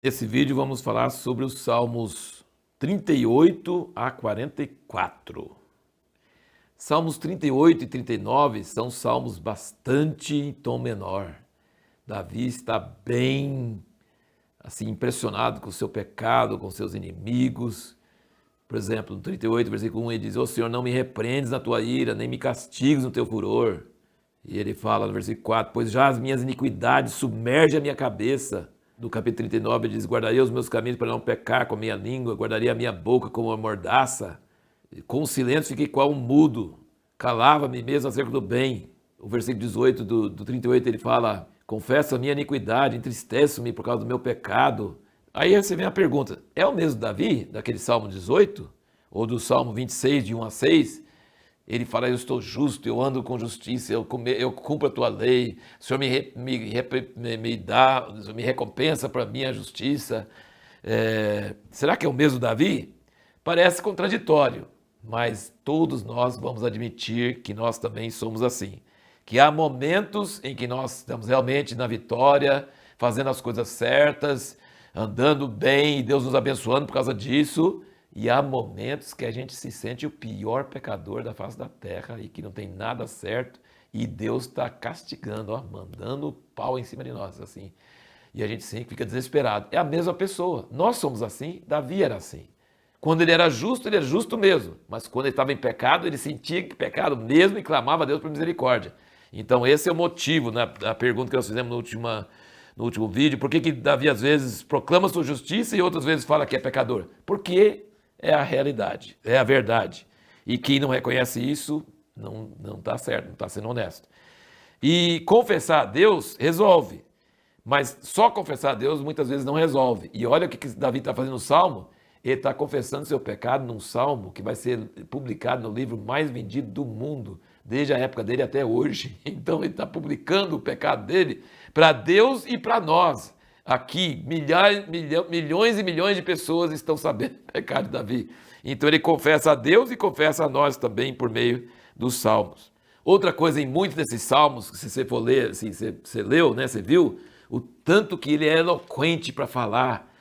Nesse vídeo vamos falar sobre os Salmos 38 a 44. Salmos 38 e 39 são salmos bastante em tom menor. Davi está bem impressionado com o seu pecado, com seus inimigos. Por exemplo, no 38, versículo 1, ele diz: "Ó Senhor, não me repreendes na tua ira, nem me castigues no teu furor." E ele fala no versículo 4, "Pois já as minhas iniquidades submergem a minha cabeça." No capítulo 39 ele diz: "Guardarei os meus caminhos para não pecar com a minha língua, guardarei a minha boca como uma mordaça. Com o silêncio fiquei qual um mudo, calava-me mesmo acerca do bem." O versículo 18 do 38 ele fala: "Confesso a minha iniquidade, entristeço-me por causa do meu pecado." Aí você vem a pergunta, é o mesmo Davi, daquele Salmo 18? Ou do Salmo 26, de 1 a 6? Ele fala: "Eu estou justo, eu ando com justiça, eu cumpro a tua lei, o Senhor me recompensa para a minha justiça." Será que é o mesmo Davi? Parece contraditório, mas todos nós vamos admitir que nós também somos assim. Que há momentos em que nós estamos realmente na vitória, fazendo as coisas certas, andando bem e Deus nos abençoando por causa disso. E há momentos que a gente se sente o pior pecador da face da terra e que não tem nada certo e Deus está castigando, mandando pau em cima de nós, assim. E a gente sempre fica desesperado. É a mesma pessoa. Nós somos assim, Davi era assim. Quando ele era justo mesmo. Mas quando ele estava em pecado, ele sentia que pecado mesmo e clamava a Deus por misericórdia. Então esse é o motivo, né, da pergunta que nós fizemos no último vídeo. Por que Davi às vezes proclama sua justiça e outras vezes fala que é pecador? Porque é a realidade, é a verdade. E quem não reconhece isso não está certo, não está sendo honesto. E confessar a Deus resolve, mas só confessar a Deus muitas vezes não resolve. E olha o que Davi está fazendo no Salmo. Ele está confessando seu pecado num Salmo que vai ser publicado no livro mais vendido do mundo, desde a época dele até hoje. Então ele está publicando o pecado dele para Deus e para nós. Aqui, milhões e milhões de pessoas estão sabendo do pecado de Davi. Então ele confessa a Deus e confessa a nós também por meio dos salmos. Outra coisa em muitos desses salmos, se você for ler, assim, você leu, né, você viu, o tanto que ele é eloquente para falar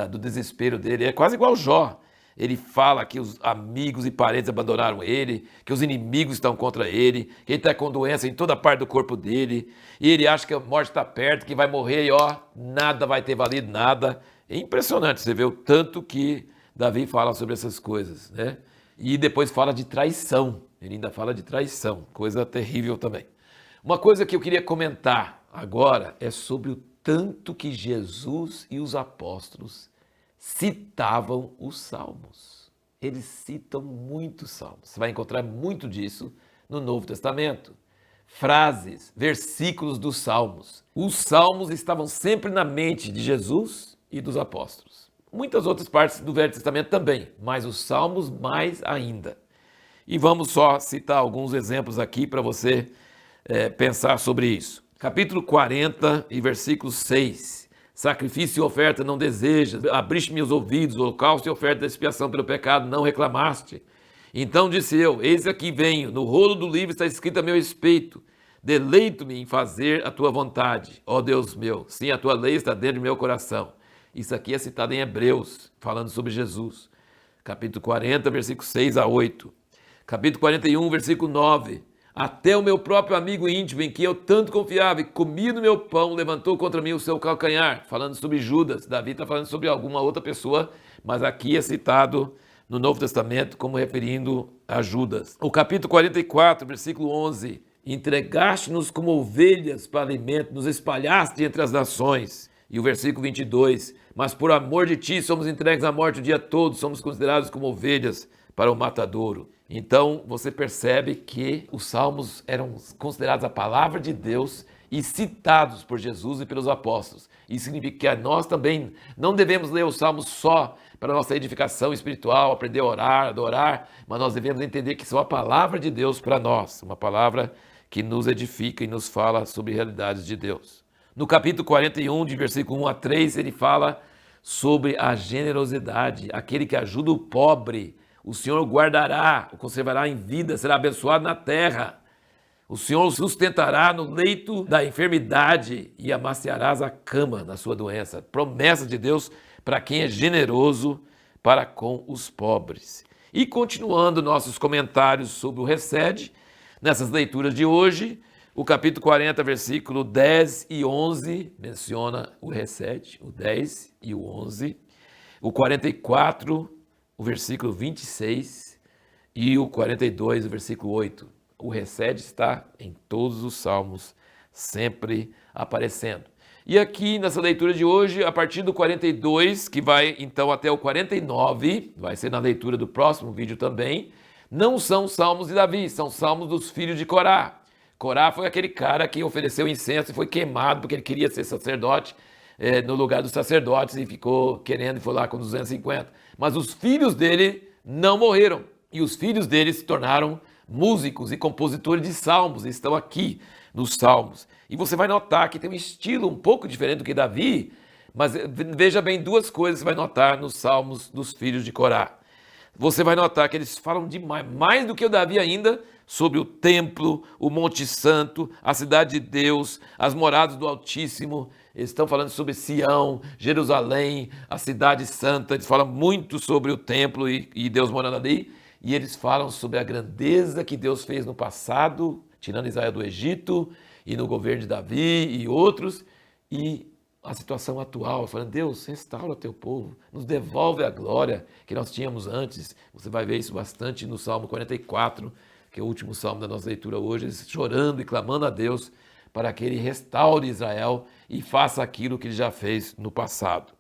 do desespero dele. É quase igual Jó. Ele fala que os amigos e parentes abandonaram ele, que os inimigos estão contra ele, que ele está com doença em toda parte do corpo dele, e ele acha que a morte está perto, que vai morrer e nada vai ter valido nada. É impressionante você ver o tanto que Davi fala sobre essas coisas, né? E depois fala de traição, ele ainda fala de traição, coisa terrível também. Uma coisa que eu queria comentar agora é sobre o tanto que Jesus e os apóstolos citavam os salmos. Eles citam muitos salmos. Você vai encontrar muito disso no Novo Testamento. Frases, versículos dos salmos. Os salmos estavam sempre na mente de Jesus e dos apóstolos. Muitas outras partes do Velho Testamento também, mas os salmos mais ainda. E vamos só citar alguns exemplos aqui para você pensar sobre isso. Capítulo 40 e versículo 6. Sacrifício e oferta não desejas, abriste meus ouvidos, holocausto e oferta de expiação pelo pecado não reclamaste. Então disse eu: eis aqui venho, no rolo do livro está escrito a meu respeito, deleito-me em fazer a tua vontade, ó Deus meu, sim, a tua lei está dentro do meu coração. Isso aqui é citado em Hebreus, falando sobre Jesus. Capítulo 40, versículo 6 a 8. Capítulo 41, versículo 9. Até o meu próprio amigo íntimo, em quem eu tanto confiava e comia no meu pão, levantou contra mim o seu calcanhar. Falando sobre Judas. Davi está falando sobre alguma outra pessoa, mas aqui é citado no Novo Testamento como referindo a Judas. O capítulo 44, versículo 11. Entregaste-nos como ovelhas para alimento, nos espalhaste entre as nações. E o versículo 22. Mas por amor de ti somos entregues à morte o dia todo, somos considerados como ovelhas para o matadouro. Então você percebe que os salmos eram considerados a palavra de Deus e citados por Jesus e pelos apóstolos. Isso significa que nós também não devemos ler os salmos só para nossa edificação espiritual, aprender a orar, adorar, mas nós devemos entender que são a palavra de Deus para nós, uma palavra que nos edifica e nos fala sobre realidades de Deus. No capítulo 41, de versículo 1 a 3, ele fala sobre a generosidade, aquele que ajuda o pobre. O Senhor o guardará, o conservará em vida, será abençoado na terra. O Senhor o sustentará no leito da enfermidade e amaciarás a cama na sua doença. Promessa de Deus para quem é generoso para com os pobres. E continuando nossos comentários sobre o Resed, nessas leituras de hoje, o capítulo 40, versículo 10 e 11, menciona o Resed, o 10 e o 11. O 44, o versículo 26 e o 42, o versículo 8. O Resed está em todos os salmos, sempre aparecendo. E aqui nessa leitura de hoje, a partir do 42, que vai então até o 49, vai ser na leitura do próximo vídeo também, não são salmos de Davi, são salmos dos filhos de Corá. Corá foi aquele cara que ofereceu incenso e foi queimado porque ele queria ser sacerdote no lugar dos sacerdotes e ficou querendo e foi lá com 250. Mas os filhos dele não morreram e os filhos dele se tornaram músicos e compositores de salmos, estão aqui nos salmos. E você vai notar que tem um estilo um pouco diferente do que Davi, mas veja bem duas coisas que você vai notar nos salmos dos filhos de Corá. Você vai notar que eles falam demais, mais do que o Davi ainda, sobre o templo, o Monte Santo, a cidade de Deus, as moradas do Altíssimo. Eles estão falando sobre Sião, Jerusalém, a cidade santa. Eles falam muito sobre o templo e Deus morando ali. E eles falam sobre a grandeza que Deus fez no passado, tirando Israel do Egito, e no governo de Davi e outros, e a situação atual, falando, Deus, restaura teu povo, nos devolve a glória que nós tínhamos antes. Você vai ver isso bastante no Salmo 44, que é o último salmo da nossa leitura hoje, eles chorando e clamando a Deus para que Ele restaure Israel e faça aquilo que Ele já fez no passado.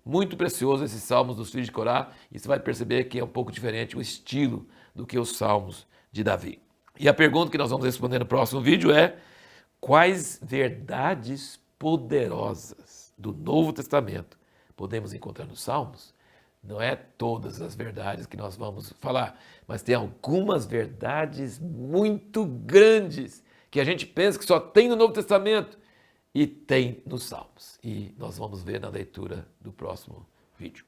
Muito precioso esses salmos dos filhos de Corá, e você vai perceber que é um pouco diferente o estilo do que os salmos de Davi. E a pergunta que nós vamos responder no próximo vídeo é: quais verdades poderosas do Novo Testamento podemos encontrar nos salmos? Não é todas as verdades que nós vamos falar, mas tem algumas verdades muito grandes que a gente pensa que só tem no Novo Testamento e tem nos salmos. E nós vamos ver na leitura do próximo vídeo.